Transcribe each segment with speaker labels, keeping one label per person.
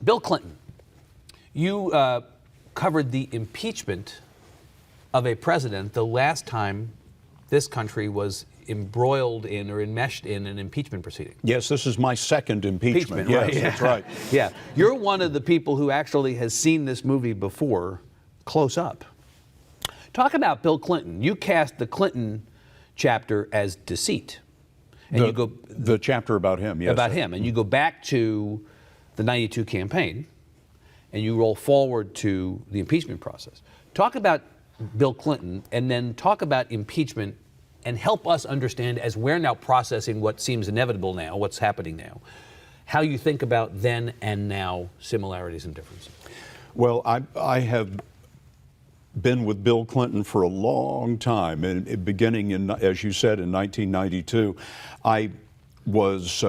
Speaker 1: Bill Clinton, you covered the impeachment of a president the last time this country was embroiled in or enmeshed in an impeachment proceeding.
Speaker 2: Yes, this is my second impeachment. Yes,
Speaker 1: right?
Speaker 2: That's right.
Speaker 1: Yeah. You're one of the people who actually has seen this movie before, close up. Talk about Bill Clinton. You cast the Clinton chapter as deceit. And you go
Speaker 2: the chapter about him, yes.
Speaker 1: About him. And you go back to the 92 campaign and you roll forward to the impeachment process. Talk about Bill Clinton and then talk about impeachment and help us understand, as we're now processing what seems inevitable now, what's happening now, how you think about then and now similarities and differences.
Speaker 2: Well, I have been with Bill Clinton for a long time, and beginning in, as you said, in 1992. I was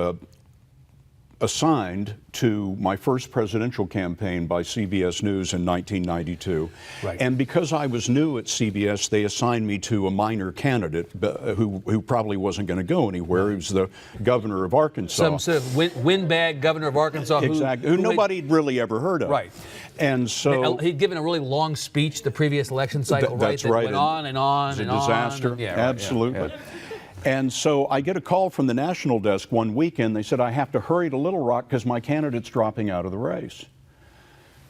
Speaker 2: assigned to my first presidential campaign by CBS News in 1992.
Speaker 1: Right.
Speaker 2: And because I was new at CBS, they assigned me to a minor candidate who probably wasn't going to go anywhere. He was the governor of Arkansas.
Speaker 1: Some sort of windbag governor of Arkansas.
Speaker 2: Exactly. Who nobody had really ever heard of.
Speaker 1: Right.
Speaker 2: And so
Speaker 1: he'd given a really long speech the previous election cycle, right?
Speaker 2: That's right.
Speaker 1: Went on and on
Speaker 2: and
Speaker 1: on.
Speaker 2: It was a disaster.
Speaker 1: Yeah, right,
Speaker 2: absolutely.
Speaker 1: Yeah.
Speaker 2: And so I get a call from the national desk one weekend. They said, I have to hurry to Little Rock because my candidate's dropping out of the race.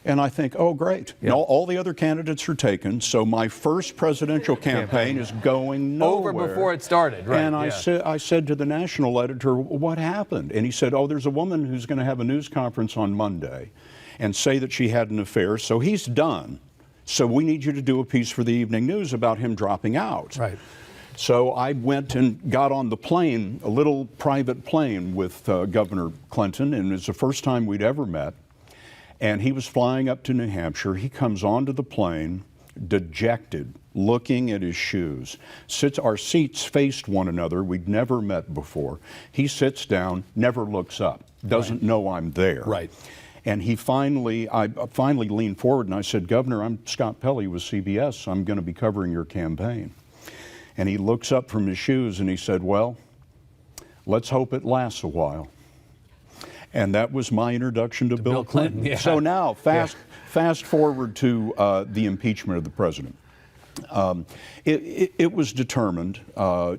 Speaker 2: And I think, oh, great.
Speaker 1: Yeah.
Speaker 2: All the other candidates are taken, so my first presidential campaign is going nowhere.
Speaker 1: Over before it started, right?
Speaker 2: And I said to the national editor, what happened? And he said, oh, there's a woman who's going to have a news conference on Monday and say that she had an affair, so he's done. So we need you to do a piece for the Evening News about him dropping out.
Speaker 1: Right.
Speaker 2: So I went and got on the plane, a little private plane with Governor Clinton, and it was the first time we'd ever met. And he was flying up to New Hampshire. He comes onto the plane, dejected, looking at his shoes. Our seats faced one another. We'd never met before. He sits down, never looks up, doesn't know I'm there.
Speaker 1: Right.
Speaker 2: And I finally leaned forward and I said, Governor, I'm Scott Pelley with CBS. I'm going to be covering your campaign. And he looks up from his shoes and he said, well, let's hope it lasts a while. And that was my introduction to Bill Clinton.
Speaker 1: Yeah.
Speaker 2: So now, fast forward to the impeachment of the president. It was determined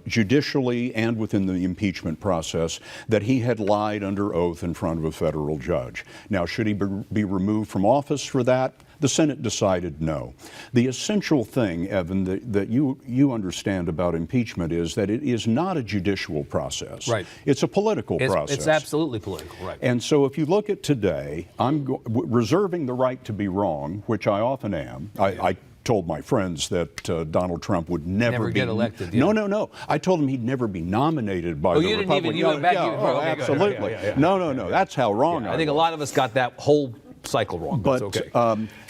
Speaker 2: judicially and within the impeachment process that he had lied under oath in front of a federal judge. Now, should he be removed from office for that? The Senate decided no. The essential thing, Evan, that you understand about impeachment is that it is not a judicial process.
Speaker 1: Right.
Speaker 2: It's a political process.
Speaker 1: It's absolutely political, right.
Speaker 2: And so if you look at today, I'm reserving the right to be wrong, which I often am. I told my friends that Donald Trump would never
Speaker 1: get elected.
Speaker 2: No. I told him he'd never be nominated by the Republicans.
Speaker 1: You went back.
Speaker 2: Absolutely.
Speaker 1: Yeah.
Speaker 2: No. That's how wrong I
Speaker 1: think
Speaker 2: was.
Speaker 1: a lot of us got that whole cycle wrong.
Speaker 2: But
Speaker 1: okay.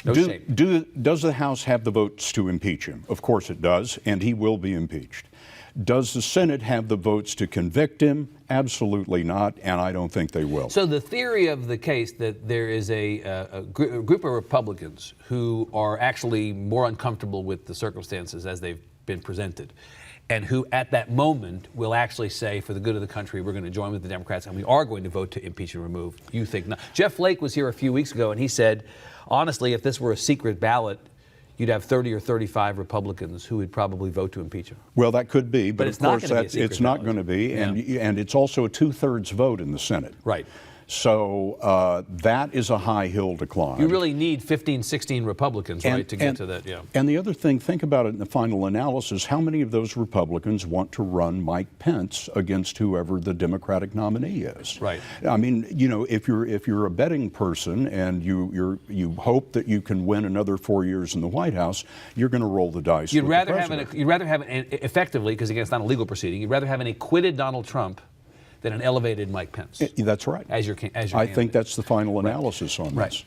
Speaker 2: Does the House have the votes to impeach him? Of course it does, and he will be impeached. Does the Senate have the votes to convict him? Absolutely not, and I don't think they will.
Speaker 1: So the theory of the case that there is a group of Republicans who are actually more uncomfortable with the circumstances as they've been presented, and who at that moment will actually say, for the good of the country, we're going to join with the Democrats and we are going to vote to impeach and remove. You think not? Jeff Flake was here a few weeks ago and he said, honestly, if this were a secret ballot, you'd have 30 or 35 Republicans who would probably vote to impeach him.
Speaker 2: Well, that could be, but
Speaker 1: it's
Speaker 2: of course
Speaker 1: it's
Speaker 2: not going to be, and it's also a 2/3 vote in the Senate.
Speaker 1: Right.
Speaker 2: So that is a high hill to climb.
Speaker 1: You really need 15, 16 Republicans, right, to get to that, yeah.
Speaker 2: And the other thing, think about it in the final analysis, how many of those Republicans want to run Mike Pence against whoever the Democratic nominee is?
Speaker 1: Right.
Speaker 2: I mean, you know, if you're a betting person and you hope that you can win another 4 years in the White House, you're going to roll the dice.
Speaker 1: You'd rather have effectively, because again, it's not a legal proceeding, you'd rather have an acquitted Donald Trump than an elevated Mike Pence.
Speaker 2: That's right.
Speaker 1: As your
Speaker 2: I think that's the final analysis on
Speaker 1: right.
Speaker 2: this.